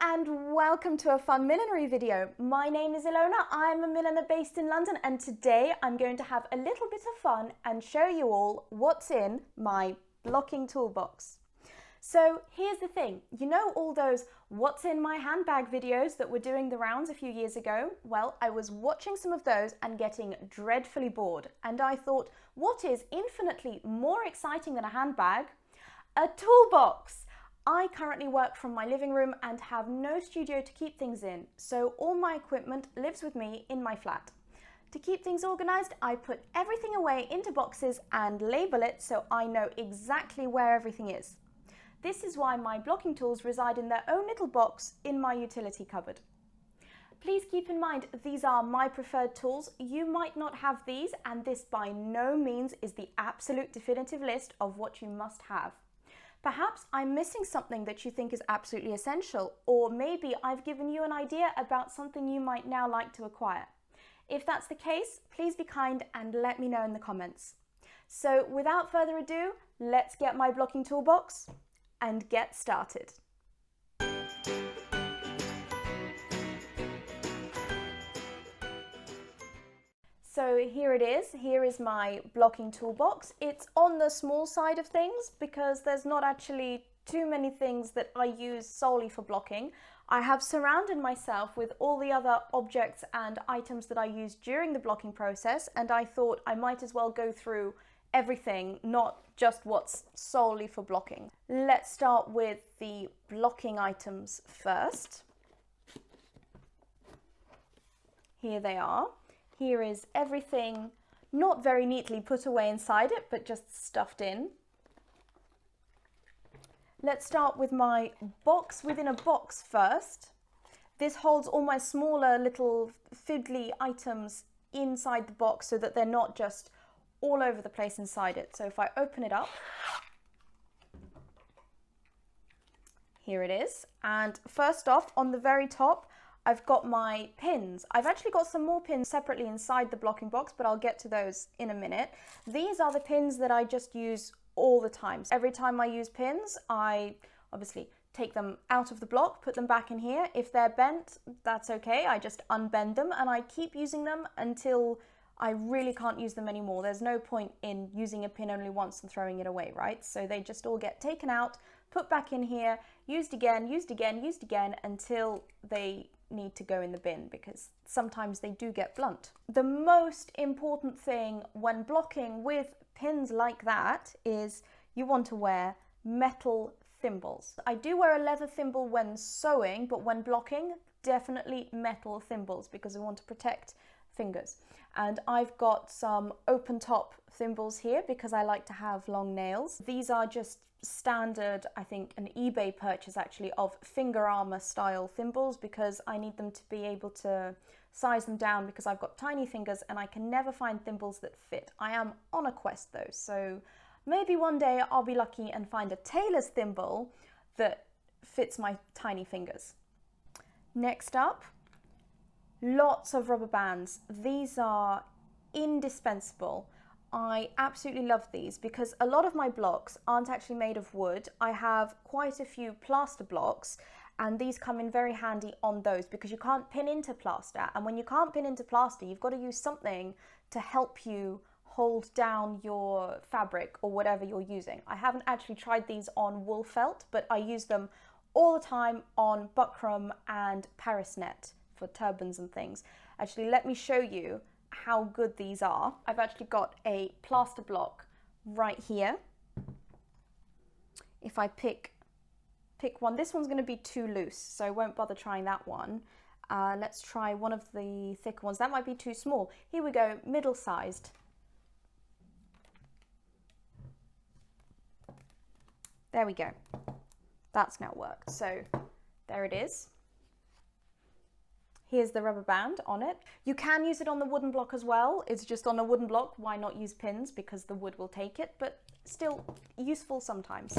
and welcome to a fun millinery video. My name is Ilona, I'm a milliner based in London, and today I'm going to have a little bit of fun and show you all what's in my blocking toolbox. So here's the thing, you know all those what's in my handbag videos that were doing the rounds a few years ago? Well, I was watching some of those and getting dreadfully bored, and I thought, what is infinitely more exciting than a handbag? A toolbox! I currently work from my living room and have no studio to keep things in, so all my equipment lives with me in my flat. To keep things organised, I put everything away into boxes and label it so I know exactly where everything is. This is why my blocking tools reside in their own little box in my utility cupboard. Please keep in mind, these are my preferred tools. You might not have these, and this by no means is the absolute definitive list of what you must have. Perhaps I'm missing something that you think is absolutely essential, or maybe I've given you an idea about something you might now like to acquire. If that's the case, please be kind and let me know in the comments. So without further ado, let's get my blocking toolbox and get started. So here it is. Here is my blocking toolbox. It's on the small side of things because there's not actually too many things that I use solely for blocking. I have surrounded myself with all the other objects and items that I use during the blocking process, and I thought I might as well go through everything, not just what's solely for blocking. Let's start with the blocking items first. Here they are. Here is everything not very neatly put away inside it, but just stuffed in. Let's start with my box within a box first. This holds all my smaller little fiddly items inside the box so that they're not just all over the place inside it. So if I open it up, here it is. And first off, on the very top, I've got my pins. I've actually got some more pins separately inside the blocking box, but I'll get to those in a minute. These are the pins that I just use all the time. So every time I use pins, I obviously take them out of the block, put them back in here. If they're bent, that's okay. I just unbend them and I keep using them until I really can't use them anymore. There's no point in using a pin only once and throwing it away, right? So they just all get taken out, put back in here, used again, used again, used again, until they need to go in the bin, because sometimes they do get blunt. The most important thing when blocking with pins like that is you want to wear metal thimbles. I do wear a leather thimble when sewing, but when blocking, definitely metal thimbles because I want to protect fingers. And I've got some open top thimbles here because I like to have long nails. These are just standard, I think an eBay purchase actually, of finger armor style thimbles because I need them to be able to size them down because I've got tiny fingers and I can never find thimbles that fit. I am on a quest though, so maybe one day I'll be lucky and find a tailor's thimble that fits my tiny fingers. Next up, lots of rubber bands. These are indispensable. I absolutely love these because a lot of my blocks aren't actually made of wood. I have quite a few plaster blocks and these come in very handy on those because you can't pin into plaster, and when you can't pin into plaster you've got to use something to help you hold down your fabric or whatever you're using. I haven't actually tried these on wool felt, but I use them all the time on buckram and Paris net for turbans and things. Actually, let me show you how good these are. I've actually got a plaster block right here. If I pick one, this one's going to be too loose, so I won't bother trying that one. Let's try one of the thicker ones. That might be too small. Here we go, middle-sized. There we go. That's now worked. So there it is. Here's the rubber band on it. You can use it on the wooden block as well. It's just on a wooden block. Why not use pins? Because the wood will take it, but still useful sometimes.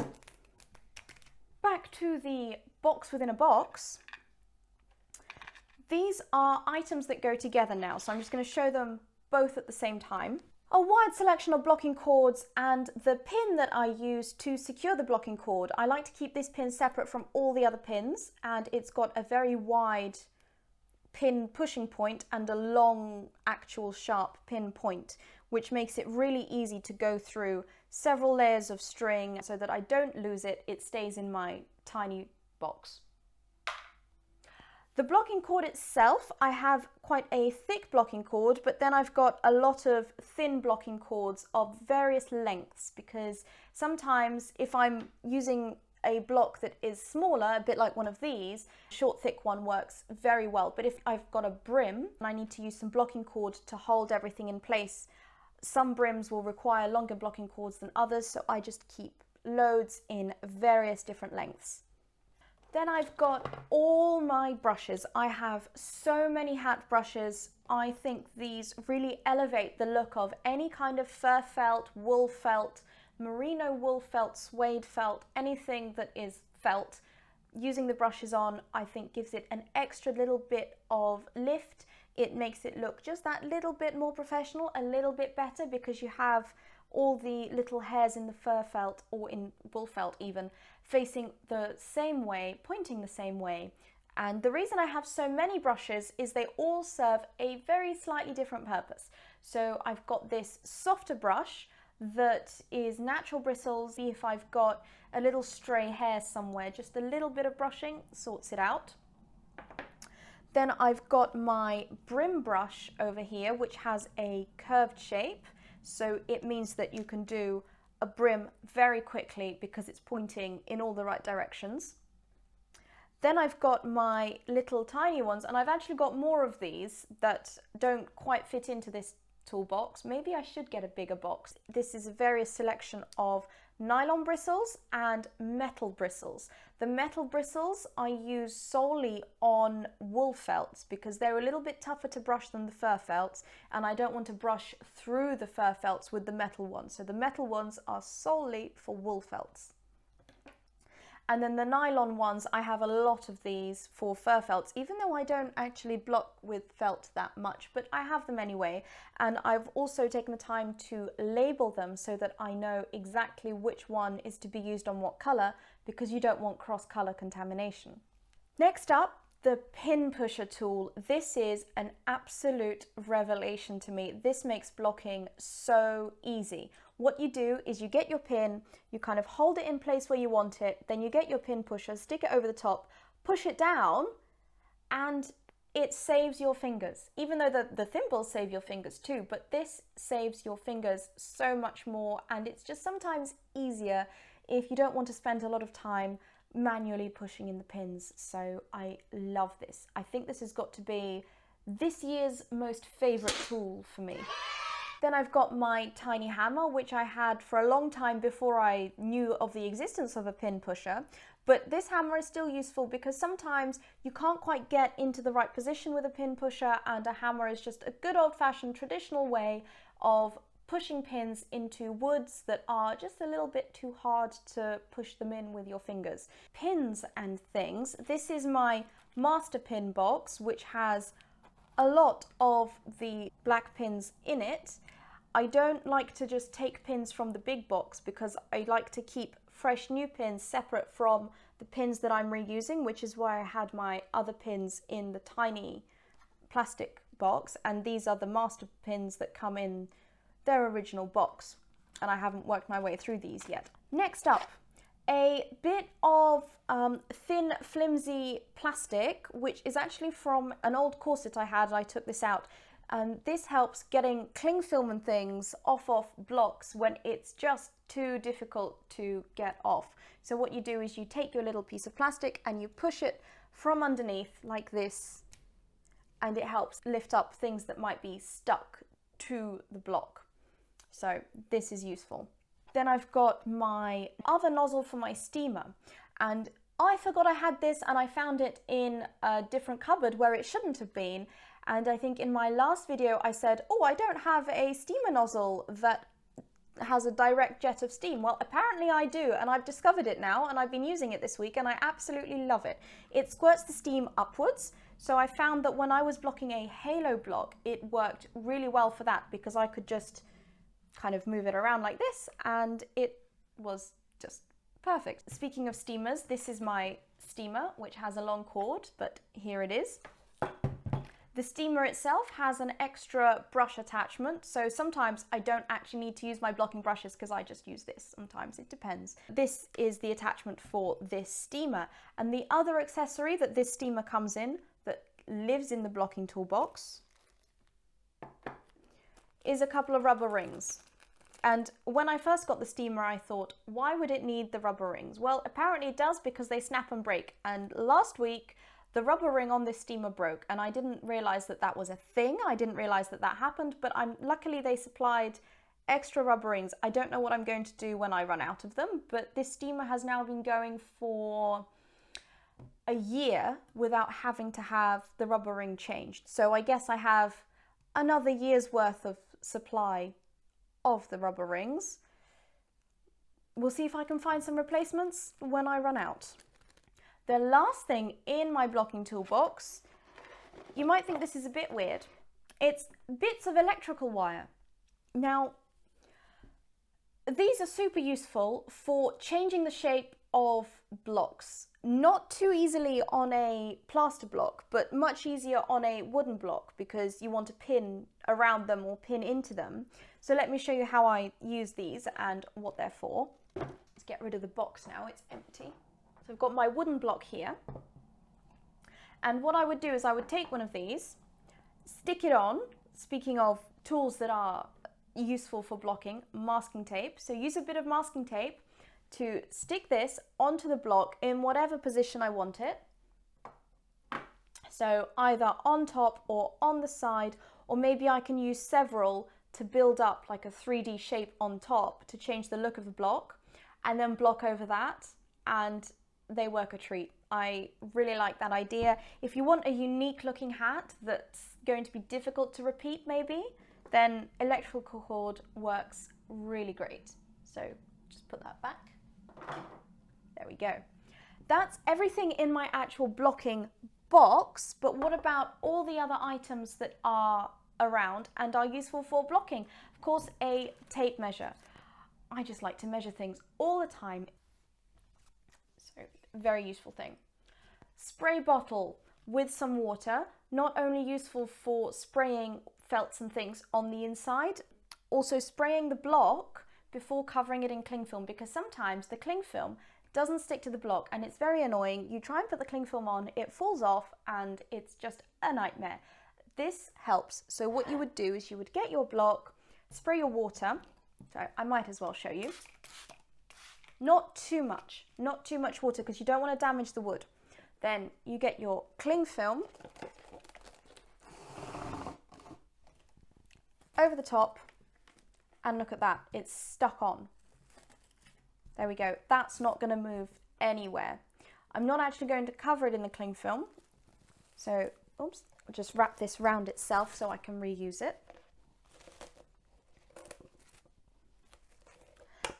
Back to the box within a box. These are items that go together now, so I'm just going to show them both at the same time. a wide selection of blocking cords and the pin that I use to secure the blocking cord. I like to keep this pin separate from all the other pins, and it's got a very wide pin pushing point and a long actual sharp pin point, which makes it really easy to go through several layers of string so that I don't lose it. It stays in my tiny box. The blocking cord itself, I have quite a thick blocking cord, but then I've got a lot of thin blocking cords of various lengths, because sometimes if I'm using a block that is smaller, a bit like one of these, short thick one works very well. But if I've got a brim and I need to use some blocking cord to hold everything in place, some brims will require longer blocking cords than others, so I just keep loads in various different lengths. Then I've got all my brushes. I have so many hat brushes. I think these really elevate the look of any kind of fur felt, wool felt, merino wool felt, suede felt, anything that is felt. Using the brushes on, I think, gives it an extra little bit of lift. It makes it look just that little bit more professional, a little bit better, because you have all the little hairs in the fur felt, or in wool felt even, facing the same way, pointing the same way. And the reason I have so many brushes is they all serve a very slightly different purpose. So I've got this softer brush that is natural bristles. If I've got a little stray hair somewhere, just a little bit of brushing sorts it out. Then I've got my brim brush over here, which has a curved shape. So it means that you can do a brim very quickly because it's pointing in all the right directions. Then I've got my little tiny ones, and I've actually got more of these that don't quite fit into this toolbox. Maybe I should get a bigger box. This is a various selection of nylon bristles and metal bristles. The metal bristles I use solely on wool felts because they're a little bit tougher to brush than the fur felts, and I don't want to brush through the fur felts with the metal ones. So the metal ones are solely for wool felts. And then the nylon ones, I have a lot of these for fur felts, even though I don't actually block with felt that much, but I have them anyway. And I've also taken the time to label them so that I know exactly which one is to be used on what color, because you don't want cross-color contamination. Next up, the pin pusher tool. This is an absolute revelation to me. This makes blocking so easy. What you do is you get your pin, you kind of hold it in place where you want it, then you get your pin pusher, stick it over the top, push it down, and it saves your fingers. Even though the thimbles save your fingers too, but this saves your fingers so much more, and it's just sometimes easier if you don't want to spend a lot of time manually pushing in the pins. So I love this. I think this has got to be this year's most favorite tool for me. Then I've got my tiny hammer, which I had for a long time before I knew of the existence of a pin pusher. But this hammer is still useful because sometimes you can't quite get into the right position with a pin pusher, and a hammer is just a good old-fashioned traditional way of pushing pins into woods that are just a little bit too hard to push them in with your fingers. Pins and things. This is my master pin box, which has a lot of the black pins in it. I don't like to just take pins from the big box because I like to keep fresh new pins separate from the pins that I'm reusing, which is why I had my other pins in the tiny plastic box, and these are the master pins that come in their original box, and I haven't worked my way through these yet. Next up, a bit of thin, flimsy plastic, which is actually from an old corset I had. I took this out, and this helps getting cling film and things off blocks when it's just too difficult to get off. So what you do is you take your little piece of plastic and you push it from underneath like this, and it helps lift up things that might be stuck to the block. So this is useful. Then I've got my other nozzle for my steamer, and I forgot I had this, and I found it in a different cupboard where it shouldn't have been. And I think in my last video I said, oh, I don't have a steamer nozzle that has a direct jet of steam. Well, apparently I do, and I've discovered it now, and I've been using it this week, and I absolutely love it. It squirts the steam upwards, so I found that when I was blocking a halo block, it worked really well for that, because I could just kind of move it around like this, and it was just perfect. Speaking of steamers, this is my steamer, which has a long cord, but here it is. The steamer itself has an extra brush attachment, so sometimes I don't actually need to use my blocking brushes because I just use this. Sometimes it depends. This is the attachment for this steamer, and the other accessory that this steamer comes in that lives in the blocking toolbox is a couple of rubber rings. And when I first got the steamer, I thought, why would it need the rubber rings? Well, apparently it does, because they snap and break. And last week, the rubber ring on this steamer broke, and I didn't realize that that was a thing. I didn't realize that that happened, but luckily they supplied extra rubber rings. I don't know what I'm going to do when I run out of them, but this steamer has now been going for a year without having to have the rubber ring changed. So I guess I have another year's worth of supply of the rubber rings. We'll see if I can find some replacements when I run out. The last thing in my blocking toolbox, you might think this is a bit weird. It's bits of electrical wire. Now, these are super useful for changing the shape of blocks. Not too easily on a plaster block, but much easier on a wooden block because you want to pin around them or pin into them. So let me show you how I use these and what they're for. Let's get rid of the box now, it's empty. So I've got my wooden block here. And what I would do is I would take one of these, stick it on, speaking of tools that are useful for blocking, masking tape. So use a bit of masking tape to stick this onto the block in whatever position I want it. So either on top or on the side, or maybe I can use several to build up like a 3D shape on top to change the look of the block, and then block over that, and they work a treat. I really like that idea. If you want a unique looking hat that's going to be difficult to repeat maybe, then electrical cord works really great. So just put that back. There we go. That's everything in my actual blocking box, but what about all the other items that are around and are useful for blocking? Of course, a tape measure. I just like to measure things all the time. So, very useful thing. Spray bottle with some water, not only useful for spraying felts and things on the inside, also spraying the block before covering it in cling film, because sometimes the cling film doesn't stick to the block and it's very annoying. You try and put the cling film on, it falls off and it's just a nightmare. This helps. So what you would do is you would get your block, spray your water. So I might as well show you. Not too much water because you don't want to damage the wood. Then you get your cling film over the top, and look at that, it's stuck on. There we go, that's not going to move anywhere. I'm not actually going to cover it in the cling film, so oops, I'll just wrap this round itself so I can reuse it.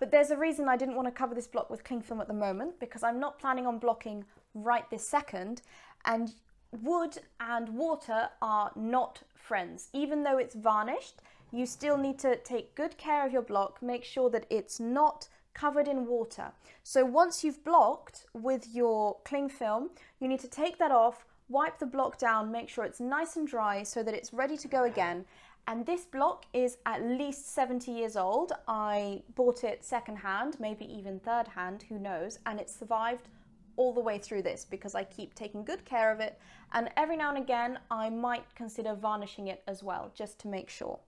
But there's a reason I didn't want to cover this block with cling film at the moment, because I'm not planning on blocking right this second, and wood and water are not friends. Even though it's varnished, you still need to take good care of your block, make sure that it's not covered in water. So once you've blocked with your cling film, you need to take that off, wipe the block down, make sure it's nice and dry so that it's ready to go again. And this block is at least 70 years old. I bought it secondhand, maybe even third hand, who knows, and it survived all the way through this because I keep taking good care of it, and every now and again I might consider varnishing it as well, just to make sure.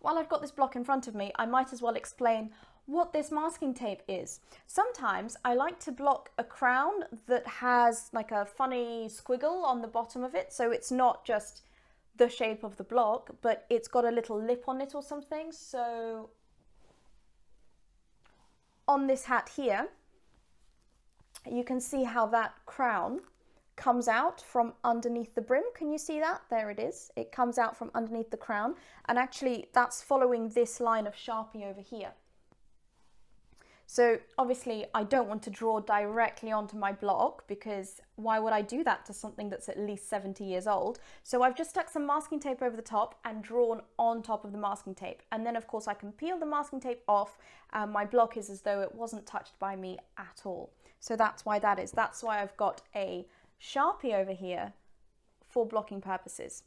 While I've got this block in front of me, I might as well explain what this masking tape is. Sometimes I like to block a crown that has like a funny squiggle on the bottom of it, so it's not just the shape of the block, but it's got a little lip on it or something. So on this hat here, you can see how that crown comes out from underneath the brim. Can you see that? There it is. It comes out from underneath the crown, and actually that's following this line of Sharpie over here. So obviously I don't want to draw directly onto my block, because why would I do that to something that's at least 70 years old? So I've just stuck some masking tape over the top and drawn on top of the masking tape. And then of course I can peel the masking tape off. My block is as though it wasn't touched by me at all. So that's why that is. That's why I've got a Sharpie over here for blocking purposes.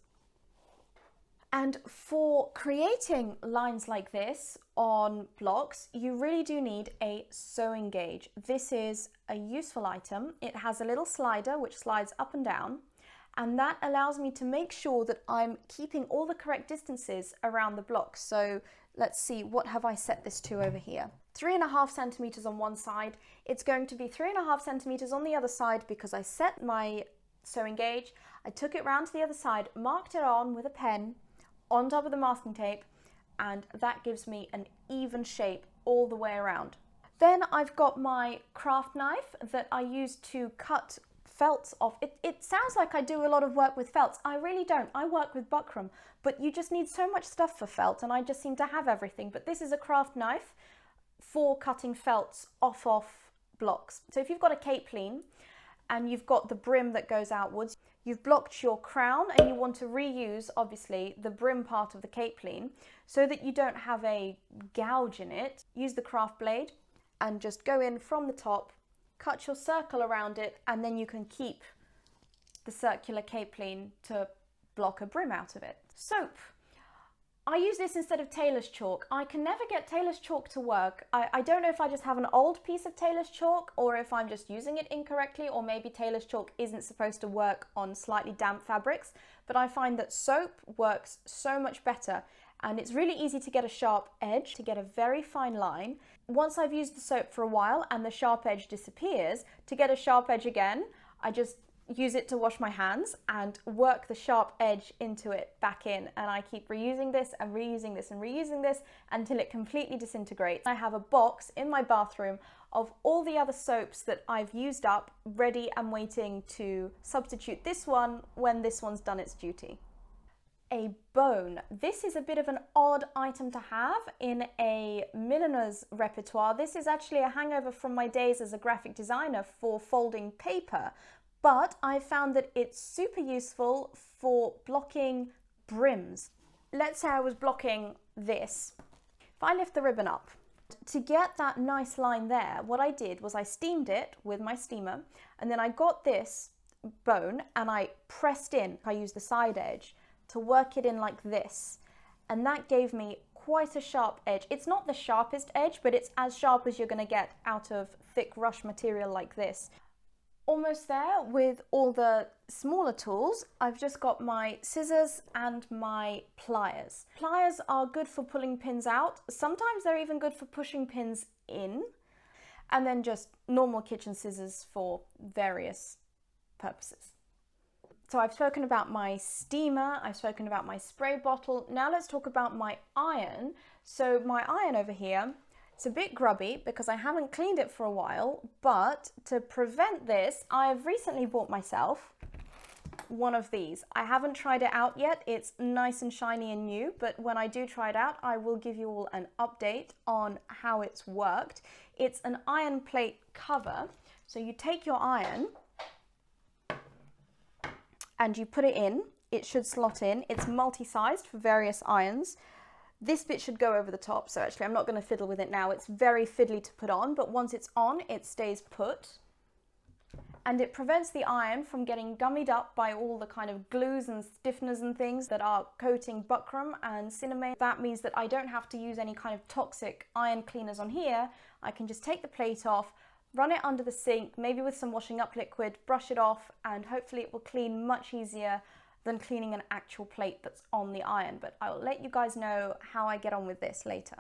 And for creating lines like this on blocks, you really do need a sewing gauge. This is a useful item. It has a little slider which slides up and down, and that allows me to make sure that I'm keeping all the correct distances around the block. So let's see, what have I set this to over here? 3.5 centimeters on one side. It's going to be 3.5 centimeters on the other side, because I set my sewing gauge, I took it round to the other side, marked it on with a pen on top of the masking tape, and that gives me an even shape all the way around. Then I've got my craft knife that I use to cut felts off. It sounds like I do a lot of work with felts. I really don't. I work with buckram, but you just need so much stuff for felt, and I just seem to have everything. But this is a craft knife for cutting felts off blocks. So if you've got a cape lean and you've got the brim that goes outwards, you've blocked your crown and you want to reuse, obviously, the brim part of the cape lean so that you don't have a gouge in it. Use the craft blade and just go in from the top, cut your circle around it, and then you can keep the circular cape lean to block a brim out of it. Soap. I use this instead of tailor's chalk. I can never get tailor's chalk to work. I don't know if I just have an old piece of tailor's chalk or if I'm just using it incorrectly, or maybe tailor's chalk isn't supposed to work on slightly damp fabrics, but I find that soap works so much better, and it's really easy to get a sharp edge, to get a very fine line. Once I've used the soap for a while and the sharp edge disappears, to get a sharp edge again, I just use it to wash my hands and work the sharp edge into it back in, and I keep reusing this and reusing this and reusing this until it completely disintegrates. I have a box in my bathroom of all the other soaps that I've used up, ready and waiting to substitute this one when this one's done its duty. A bone. This is a bit of an odd item to have in a milliner's repertoire. This is actually a hangover from my days as a graphic designer for folding paper. But I found that it's super useful for blocking brims. Let's say I was blocking this. If I lift the ribbon up, to get that nice line there, what I did was I steamed it with my steamer, and then I got this bone and I pressed in. I used the side edge to work it in like this, and that gave me quite a sharp edge. It's not the sharpest edge, but it's as sharp as you're going to get out of thick rush material like this. Almost there with all the smaller tools. I've just got my scissors and my pliers. Pliers are good for pulling pins out. Sometimes they're even good for pushing pins in. And then just normal kitchen scissors for various purposes. So I've spoken about my steamer, I've spoken about my spray bottle. Now let's talk about my iron. So my iron over here, it's a bit grubby because I haven't cleaned it for a while, but to prevent this, I've recently bought myself one of these. I haven't tried it out yet. It's nice and shiny and new, but when I do try it out, I will give you all an update on how it's worked. It's an iron plate cover. So you take your iron and you put it in. It should slot in. It's multi-sized for various irons. This bit should go over the top, so actually I'm not going to fiddle with it now. It's very fiddly to put on, but once it's on, it stays put. And it prevents the iron from getting gummied up by all the kind of glues and stiffeners and things that are coating buckram and cinnamon. That means that I don't have to use any kind of toxic iron cleaners on here. I can just take the plate off, run it under the sink, maybe with some washing up liquid, brush it off, and hopefully it will clean much easier than cleaning an actual plate that's on the iron. But I'll let you guys know how I get on with this later.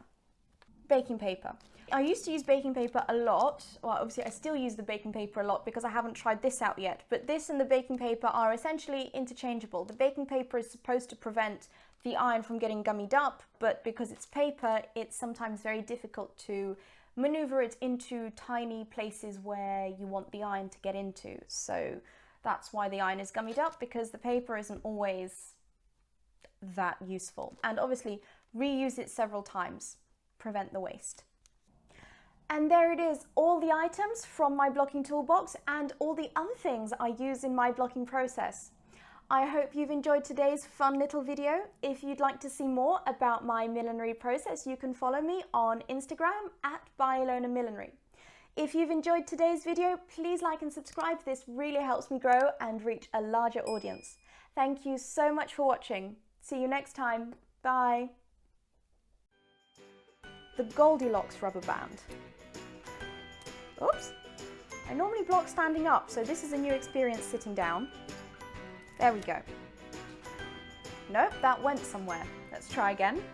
Baking paper. I used to use baking paper a lot. Well, obviously I still use the baking paper a lot because I haven't tried this out yet, but this and the baking paper are essentially interchangeable. The baking paper is supposed to prevent the iron from getting gummied up, but because it's paper, it's sometimes very difficult to maneuver it into tiny places where you want the iron to get into. So that's why the iron is gummied up, because the paper isn't always that useful. And obviously reuse it several times, prevent the waste. And there it is, all the items from my blocking toolbox and all the other things I use in my blocking process. I hope you've enjoyed today's fun little video. If you'd like to see more about my millinery process, you can follow me on Instagram at @byilonamillinery. If you've enjoyed today's video, please like and subscribe. This really helps me grow and reach a larger audience. Thank you so much for watching. See you next time. Bye. The Goldilocks rubber band. Oops. I normally block standing up, so this is a new experience sitting down. There we go. Nope, that went somewhere. Let's try again.